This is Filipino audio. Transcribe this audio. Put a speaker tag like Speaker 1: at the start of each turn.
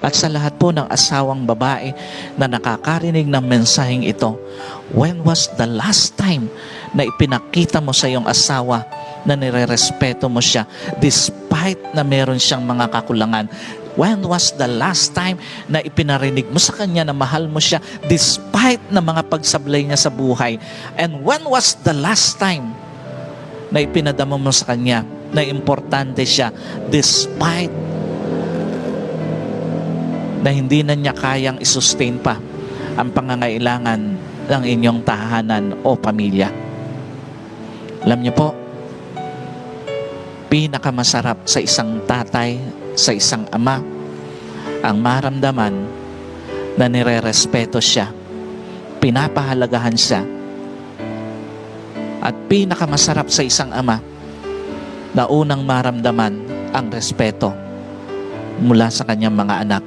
Speaker 1: At sa lahat po ng asawang babae na nakakarinig ng mensaheng ito, when was the last time na ipinakita mo sa iyong asawa na nirerespeto mo siya despite na meron siyang mga kakulangan? When was the last time na ipinarinig mo sa kanya na mahal mo siya despite na mga pagsablay niya sa buhay? And when was the last time na ipinadama mo sa kanya na importante siya despite na hindi na niya kayang isustain pa ang pangangailangan ng inyong tahanan o pamilya? Alam niyo po, pinakamasarap sa isang tatay, sa isang ama, ang maramdaman na nirerespeto siya, pinapahalagahan siya, at pinakamasarap sa isang ama na unang maramdaman ang respeto mula sa kanyang mga anak.